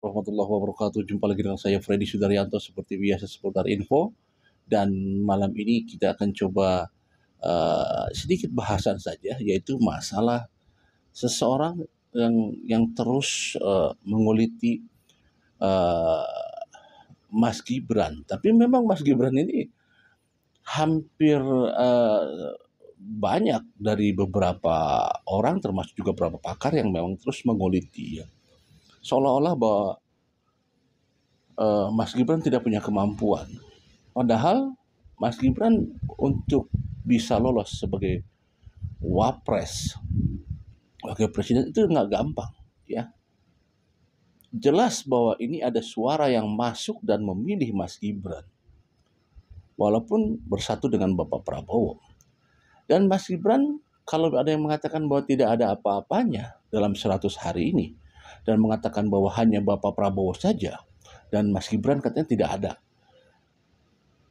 Warahmatullahi wabarakatuh. Jumpa lagi dengan saya Freddy Sudaryanto seperti biasa seputar info, dan malam ini kita akan coba sedikit bahasan saja, yaitu masalah seseorang yang terus menguliti uh, Mas Gibran. Tapi memang Mas Gibran ini hampir banyak dari beberapa orang termasuk juga beberapa pakar yang memang terus menguliti, ya. Seolah-olah bahwa Mas Gibran tidak punya kemampuan. Padahal Mas Gibran untuk bisa lolos sebagai wapres, wakil presiden itu nggak gampang, ya. Jelas bahwa ini ada suara yang masuk dan memilih Mas Gibran, walaupun bersatu dengan Bapak Prabowo. Dan Mas Gibran, kalau ada yang mengatakan bahwa tidak ada apa-apanya dalam 100 hari ini, dan mengatakan bahwa hanya Bapak Prabowo saja, dan Mas Gibran katanya tidak ada.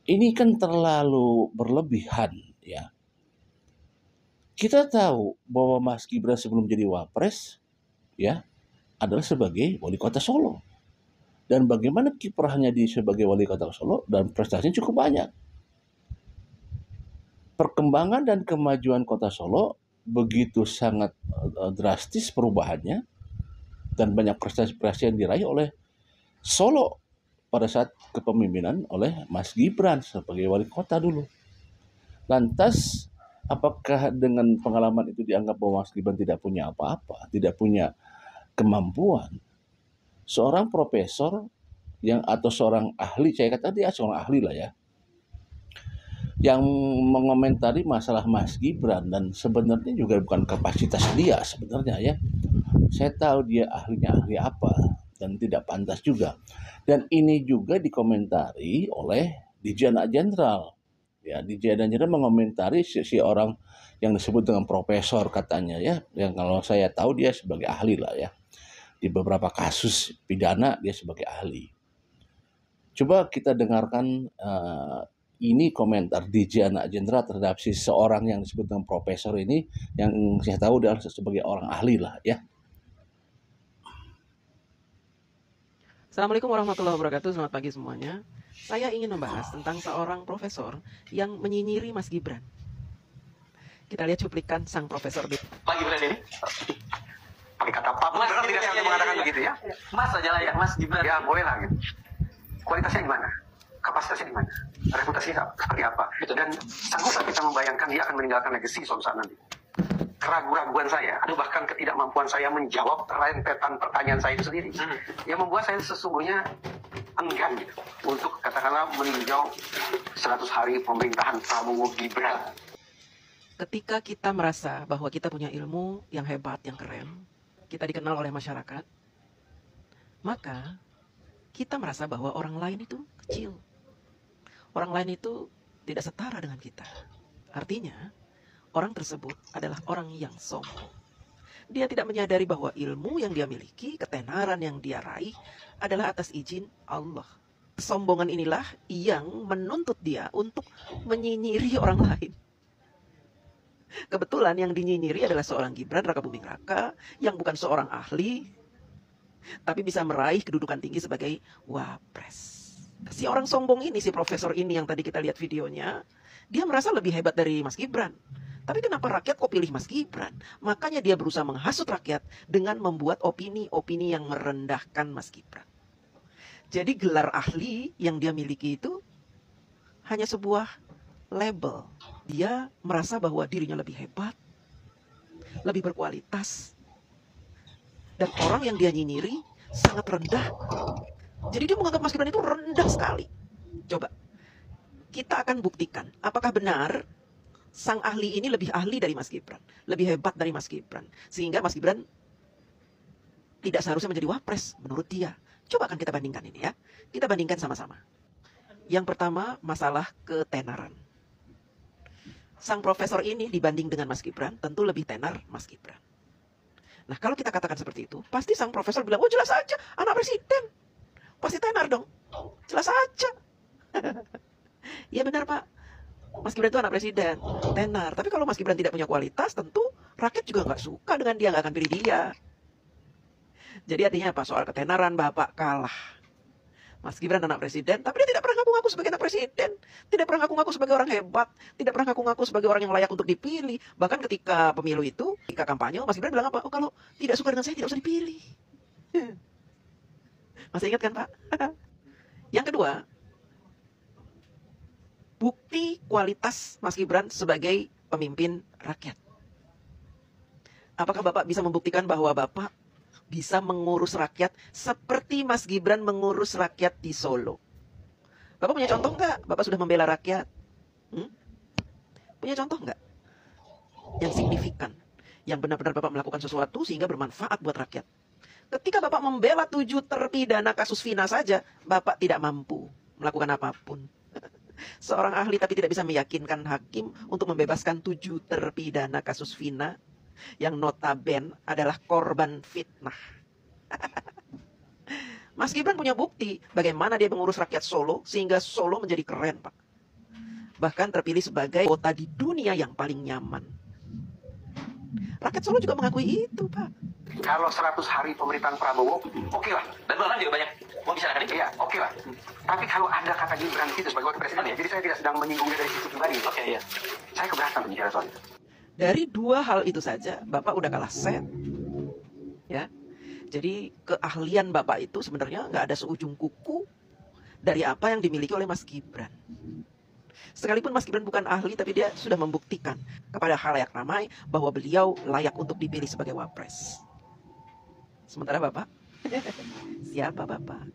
Ini kan terlalu berlebihan, ya. Kita tahu bahwa Mas Gibran sebelum jadi wapres, ya, adalah sebagai wali kota Solo. Dan bagaimana kiprahnya di sebagai wali kota Solo, dan prestasinya cukup banyak. Perkembangan dan kemajuan kota Solo begitu sangat drastis perubahannya, dan banyak prestasi-prestasi yang diraih oleh Solo pada saat kepemimpinan oleh Mas Gibran sebagai wali kota dulu. Lantas, apakah dengan pengalaman itu dianggap bahwa Mas Gibran tidak punya apa-apa, tidak punya kemampuan? Seorang profesor atau seorang ahli, saya kata dia seorang ahli lah, ya, yang mengomentari masalah Mas Gibran, dan sebenarnya juga bukan kapasitas dia sebenarnya, ya. Saya tahu dia ahlinya ahli apa, dan tidak pantas juga. Dan ini juga dikomentari oleh Dirjen Jenderal. Ya, Dirjen Jenderal mengomentari si orang yang disebut dengan profesor katanya, ya, yang kalau saya tahu dia sebagai ahli lah, ya. Di beberapa kasus pidana dia sebagai ahli. Coba kita dengarkan ini komentar Dirjen Jenderal terhadap si seorang yang disebut dengan profesor ini, yang saya tahu adalah sebagai orang ahli lah, ya. Assalamualaikum warahmatullahi wabarakatuh, selamat pagi semuanya. Saya ingin membahas tentang seorang profesor yang menyinyiri Mas Gibran. Kita lihat cuplikan sang profesor Pak Gibran ini pakai kata Pak, Mas tidak sih mengatakan begitu, ya? Mas aja lah, ya, Mas Gibran. Ya boleh lah, gitu. Kualitasnya gimana? Kapasitasnya di mana? Reputasinya seperti apa? Dan sanggupkah kita membayangkan dia akan meninggalkan legacy suatu saat nanti? Keraguan-raguan saya, atau bahkan ketidakmampuan saya menjawab rentetan pertanyaan saya itu sendiri, yang membuat saya sesungguhnya enggan, gitu, untuk katakanlah meninjau 100 hari pemerintahan Prabowo Gibran. Ketika kita merasa bahwa kita punya ilmu yang hebat, yang keren, kita dikenal oleh masyarakat, maka kita merasa bahwa orang lain itu kecil. Orang lain itu tidak setara dengan kita. Artinya, orang tersebut adalah orang yang sombong. Dia tidak menyadari bahwa ilmu yang dia miliki, ketenaran yang dia raih adalah atas izin Allah. Kesombongan inilah yang menuntut dia untuk menyinyiri orang lain. Kebetulan yang dinyinyiri adalah seorang Gibran Rakabuming Raka yang bukan seorang ahli, tapi bisa meraih kedudukan tinggi sebagai wapres. Si orang sombong ini, si profesor ini yang tadi kita lihat videonya, dia merasa lebih hebat dari Mas Gibran. Tapi kenapa rakyat kok pilih Mas Gibran? Makanya dia berusaha menghasut rakyat dengan membuat opini-opini yang merendahkan Mas Gibran. Jadi gelar ahli yang dia miliki itu hanya sebuah label. Dia merasa bahwa dirinya lebih hebat, lebih berkualitas. Dan orang yang dia nyinyiri sangat rendah. Jadi dia menganggap Mas Gibran itu rendah sekali. Coba, kita akan buktikan apakah benar sang ahli ini lebih ahli dari Mas Gibran, lebih hebat dari Mas Gibran, sehingga Mas Gibran tidak seharusnya menjadi wapres menurut dia. Coba akan kita bandingkan ini, ya. Kita bandingkan sama-sama. Yang pertama, masalah ketenaran. Sang profesor ini dibanding dengan Mas Gibran, tentu lebih tenar Mas Gibran. Nah, kalau kita katakan seperti itu, pasti sang profesor bilang, oh jelas aja, anak presiden. Pasti tenar dong. Jelas aja. Ya benar, Pak. Mas Gibran itu anak presiden, tenar. Tapi kalau Mas Gibran tidak punya kualitas, tentu rakyat juga nggak suka dengan dia, nggak akan pilih dia. Jadi artinya apa? Soal ketenaran Bapak kalah. Mas Gibran anak presiden, tapi dia tidak pernah ngaku-ngaku sebagai anak presiden. Tidak pernah ngaku-ngaku sebagai orang hebat. Tidak pernah ngaku-ngaku sebagai orang yang layak untuk dipilih. Bahkan ketika pemilu itu, ketika kampanye, Mas Gibran bilang apa? Oh, kalau tidak suka dengan saya, tidak usah dipilih. Masih ingat kan, Pak? Yang kedua, bukti kualitas Mas Gibran sebagai pemimpin rakyat. Apakah Bapak bisa membuktikan bahwa Bapak bisa mengurus rakyat seperti Mas Gibran mengurus rakyat di Solo? Bapak punya contoh nggak? Bapak sudah membela rakyat? Punya contoh nggak? Yang signifikan. Yang benar-benar Bapak melakukan sesuatu sehingga bermanfaat buat rakyat. Ketika Bapak membela 7 terpidana kasus Vina saja, Bapak tidak mampu melakukan apapun. Seorang ahli tapi tidak bisa meyakinkan hakim untuk membebaskan 7 terpidana kasus Vina yang notaben adalah korban fitnah. Mas Gibran punya bukti bagaimana dia mengurus rakyat Solo sehingga Solo menjadi keren, Pak. Bahkan terpilih sebagai kota di dunia yang paling nyaman. Rakyat Solo juga mengakui itu, Pak. Kalau 100 hari pemerintahan Prabowo, oke lah. Dan bahkan juga banyak membicarakan itu. Iya, oke lah. Tapi kalau ada kata Gibran itu sebagai wakil presiden, jadi saya tidak sedang menyinggungnya dari sisi pribadi. Oke, iya. Saya keberatan bicara soal itu. Dari 2 hal itu saja, Bapak udah kalah set. Ya. Jadi keahlian Bapak itu sebenarnya nggak ada seujung kuku dari apa yang dimiliki oleh Mas Gibran. Sekalipun Mas Gibran bukan ahli, tapi dia sudah membuktikan kepada khalayak ramai bahwa beliau layak untuk dipilih sebagai wapres. Sementara Bapak, siapa Bapak?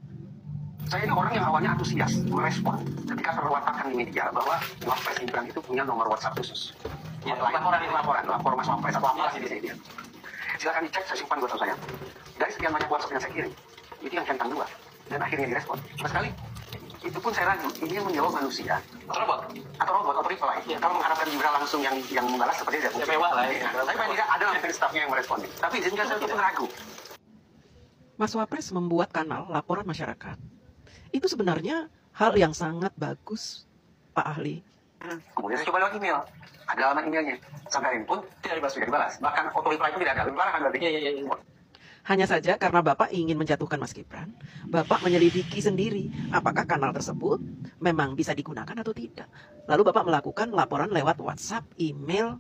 Saya ini orang yang awalnya antusias, merespon ketika terwatakkan di media bahwa Wapres Gibran itu punya nomor WhatsApp khusus. Ya, lapor Mas Wapres atau apa sih biasanya dia. Silakan dicek, saya simpan buat saya. Dari sekian banyak WhatsApp yang saya kirim, itu yang centang 2 dan akhirnya direspon. Sama sekali, itu pun saya ragu, ini yang menjawab manusia atau robot atau reply. Ya. Kalau mengharapkan Gibran langsung yang membalas seperti itu, mewah lah ya. Tapi paling tidak ada mungkin stafnya yang merespon. Tapi izinkan saya untuk ragu. Mas Wapres membuat kanal laporan masyarakat. Itu sebenarnya hal yang sangat bagus, Pak Ahli. Kemudian saya coba lewat email. Ada alamat emailnya. Sampai hari ini pun tidak dibalas. Bahkan auto reply pun tidak ada. Gimana kan berarti? Iya. Hanya saja karena Bapak ingin menjatuhkan Mas Gibran, Bapak menyelidiki sendiri apakah kanal tersebut memang bisa digunakan atau tidak. Lalu Bapak melakukan laporan lewat WhatsApp, email,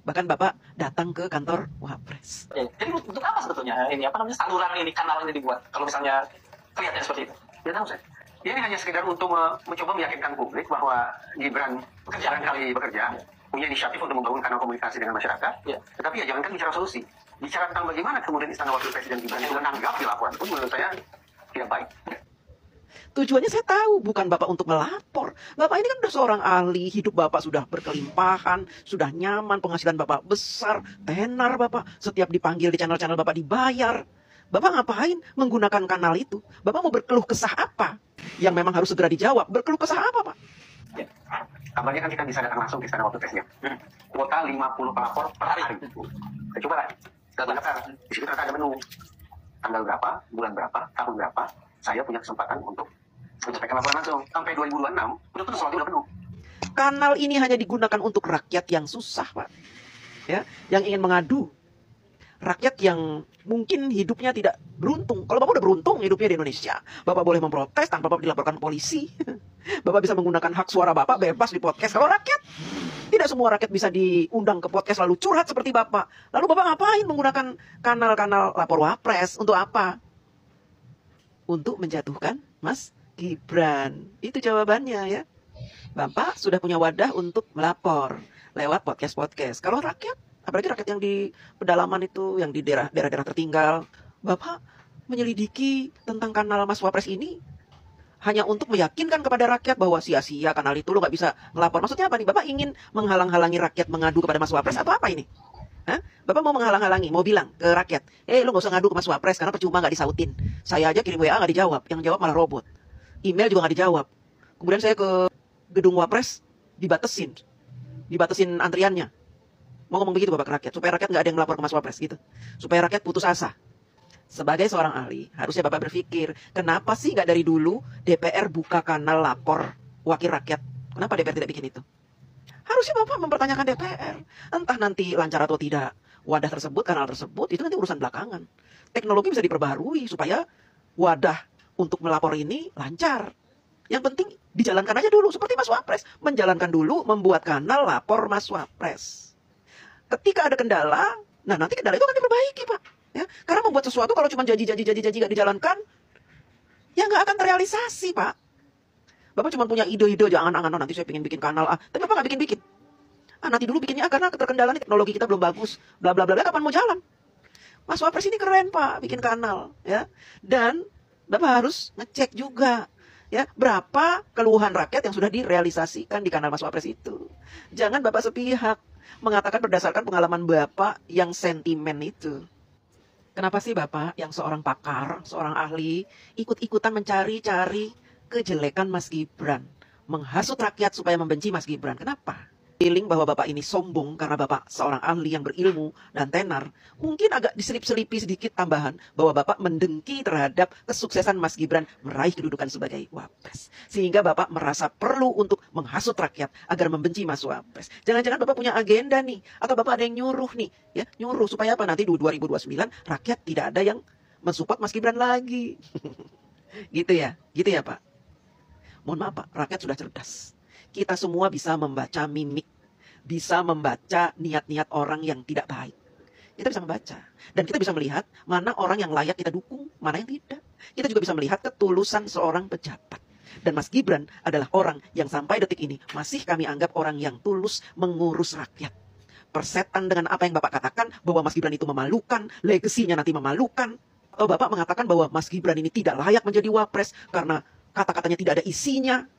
bahkan Bapak datang ke kantor Wapres. Jadi untuk apa sebetulnya ini saluran ini, kanal ini dibuat? Kalau misalnya kelihatannya seperti itu. Ya tahu saya. Ini hanya sekedar untuk mencoba meyakinkan publik bahwa Gibran barangkali bekerja, punya inisiatif untuk membangun kanal komunikasi dengan masyarakat. Ya. Tetapi ya jangankan bicara solusi. Bicara tentang bagaimana kemudian Istana Wakil Presiden Gibran itu menanggapi laporan pun menurut saya tidak baik. Tujuannya saya tahu, bukan Bapak untuk melapor. Bapak ini kan udah seorang ahli, hidup Bapak sudah berkelimpahan, sudah nyaman, penghasilan Bapak besar, tenar Bapak, setiap dipanggil di channel-channel Bapak dibayar. Bapak ngapain menggunakan kanal itu? Bapak mau berkeluh kesah apa? Yang memang harus segera dijawab. Berkeluh kesah apa, Pak? Ya. Kabarnya kan kita bisa datang langsung ke Istana Wakil Presiden. Kuota 50 pelapor per hari. Kita coba lah. Kita daftar. Di situ ternyata ada menu. Tanggal berapa, bulan berapa, tahun berapa. Saya punya kesempatan untuk menyampaikan laporan langsung. Sampai 2026, udah penuh, soalnya udah penuh. Kanal ini hanya digunakan untuk rakyat yang susah, Pak. Ya, yang ingin mengadu. Rakyat yang mungkin hidupnya tidak beruntung. Kalau Bapak udah beruntung hidupnya di Indonesia, Bapak boleh memprotes tanpa Bapak dilaporkan polisi. Bapak bisa menggunakan hak suara Bapak bebas di podcast. Kalau rakyat, tidak semua rakyat bisa diundang ke podcast lalu curhat seperti Bapak. Lalu Bapak ngapain menggunakan kanal-kanal lapor Wapres? Untuk apa? Untuk menjatuhkan Mas Gibran. Itu jawabannya ya. Bapak sudah punya wadah untuk melapor lewat podcast-podcast. Kalau rakyat, apalagi rakyat yang di pedalaman itu, yang di daerah-daerah tertinggal, Bapak menyelidiki tentang kanal Mas Wapres ini hanya untuk meyakinkan kepada rakyat bahwa sia-sia kanal itu, lo nggak bisa ngelapor. Maksudnya apa nih? Bapak ingin menghalang-halangi rakyat mengadu kepada Mas Wapres atau apa ini? Hah? Bapak mau menghalang-halangi, mau bilang ke rakyat, lo nggak usah ngadu ke Mas Wapres karena percuma nggak disautin. Saya aja kirim WA nggak dijawab, yang jawab malah robot. Email juga nggak dijawab. Kemudian saya ke gedung Wapres, dibatasin antriannya. Mau ngomong begitu Bapak ke rakyat, supaya rakyat nggak ada yang melapor ke Mas Wapres gitu. Supaya rakyat putus asa. Sebagai seorang ahli, harusnya Bapak berpikir, kenapa sih nggak dari dulu DPR buka kanal lapor wakil rakyat? Kenapa DPR tidak bikin itu? Harusnya Bapak mempertanyakan DPR. Entah nanti lancar atau tidak wadah tersebut, kanal tersebut, itu nanti urusan belakangan. Teknologi bisa diperbaharui supaya wadah untuk melapor ini lancar. Yang penting dijalankan aja dulu, seperti Mas Wapres. Menjalankan dulu, membuat kanal lapor Mas Wapres. Ketika ada kendala, nah nanti kendala itu akan diperbaiki, Pak. Ya, karena membuat sesuatu kalau cuma janji nggak dijalankan, ya nggak akan terrealisasi, Pak. Bapak cuma punya ide-ide, jangan nanti saya pengen bikin kanal, tapi Bapak nggak bikin. Nanti dulu bikinnya karena keterkendalaan teknologi kita belum bagus, bla bla bla, kapan mau jalan? Mas Wapres ini keren, Pak, bikin kanal, ya. Dan Bapak harus ngecek juga, ya, berapa keluhan rakyat yang sudah direalisasikan di kanal Mas Wapres itu. Jangan Bapak sepihak mengatakan berdasarkan pengalaman Bapak yang sentimen itu. Kenapa sih Bapak yang seorang pakar, seorang ahli, ikut-ikutan mencari-cari kejelekan Mas Gibran, menghasut rakyat supaya membenci Mas Gibran? Kenapa? Feeling bahwa Bapak ini sombong karena Bapak seorang ahli yang berilmu dan tenar. Mungkin agak diselip-selipi sedikit tambahan bahwa Bapak mendengki terhadap kesuksesan Mas Gibran meraih kedudukan sebagai Wapres. Sehingga Bapak merasa perlu untuk menghasut rakyat agar membenci Mas Wapres. Jangan-jangan Bapak punya agenda nih, atau Bapak ada yang nyuruh nih, ya, nyuruh supaya apa, nanti 2029 rakyat tidak ada yang mensupport Mas Gibran lagi. Gitu ya Pak. Mohon maaf Pak, rakyat sudah cerdas. Kita semua bisa membaca mimik, bisa membaca niat-niat orang yang tidak baik. Kita bisa membaca. Dan kita bisa melihat mana orang yang layak kita dukung, mana yang tidak. Kita juga bisa melihat ketulusan seorang pejabat. Dan Mas Gibran adalah orang yang sampai detik ini masih kami anggap orang yang tulus mengurus rakyat. Persetan dengan apa yang Bapak katakan bahwa Mas Gibran itu memalukan, legasinya nanti memalukan. Atau Bapak mengatakan bahwa Mas Gibran ini tidak layak menjadi Wapres karena kata-katanya tidak ada isinya.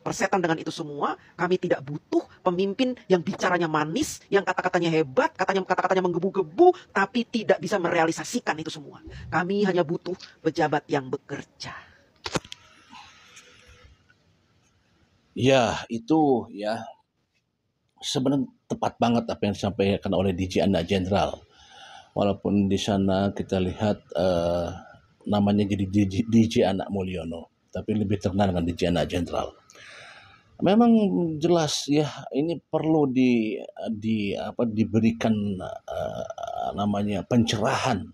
Persetan dengan itu semua, kami tidak butuh pemimpin yang bicaranya manis, yang kata-katanya hebat, kata-katanya menggebu-gebu, tapi tidak bisa merealisasikan itu semua. Kami hanya butuh pejabat yang bekerja. Ya, itu ya sebenarnya tepat banget apa yang disampaikan oleh DJ Anak Jenderal. Walaupun di sana kita lihat namanya jadi DJ Anak Mulyono, tapi lebih terkenal dengan DJ Anak Jenderal. Memang jelas ya, ini perlu diberikan namanya pencerahan.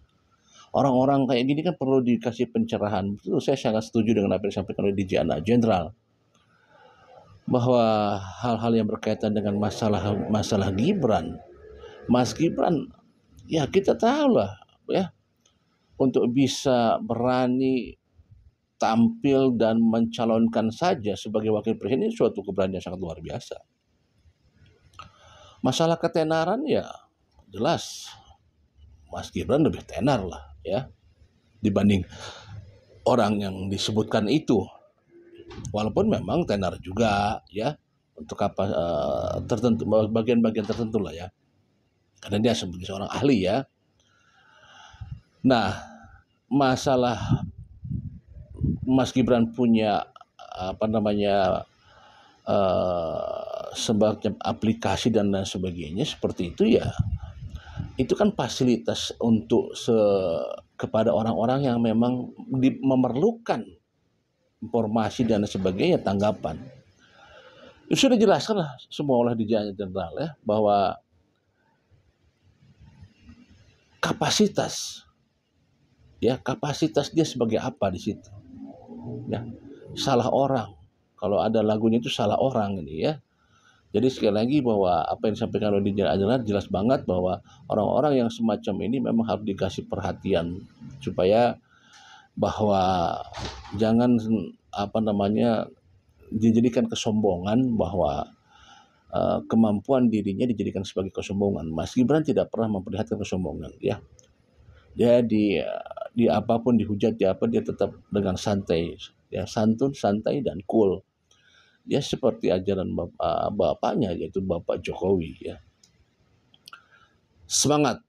Orang-orang kayak gini kan perlu dikasih pencerahan. Itu saya sangat setuju dengan apa yang disampaikan oleh DJ Anak Jenderal, bahwa hal-hal yang berkaitan dengan masalah Gibran, Mas Gibran, ya kita tahu lah ya, untuk bisa berani tampil dan mencalonkan saja sebagai wakil presiden ini suatu keberanian sangat luar biasa. Masalah ketenaran ya jelas Mas Gibran lebih tenar lah ya dibanding orang yang disebutkan itu. Walaupun memang tenar juga ya untuk apa tertentu, bagian-bagian tertentu lah ya. Karena dia sebagai seorang ahli ya. Nah, masalah Mas Gibran punya semacam aplikasi dan lain sebagainya seperti itu ya, itu kan fasilitas untuk kepada orang-orang yang memang memerlukan informasi dan sebagainya, tanggapan. Itu sudah dijelaskan lah semua oleh DJ Jenderal ya, bahwa kapasitas dia sebagai apa di situ. Ya, salah orang. Kalau ada lagunya itu salah orang ini ya. Jadi sekali lagi bahwa apa yang disampaikan oleh DJ Jenderal jelas banget bahwa orang-orang yang semacam ini memang harus dikasih perhatian supaya bahwa jangan dijadikan kesombongan bahwa kemampuan dirinya dijadikan sebagai kesombongan. Mas Gibran tidak pernah memperlihatkan kesombongan ya. Dia di apapun dihujat dia tetap dengan santai ya, santun, santai dan cool. Dia seperti ajaran bapaknya yaitu Bapak Jokowi ya. Semangat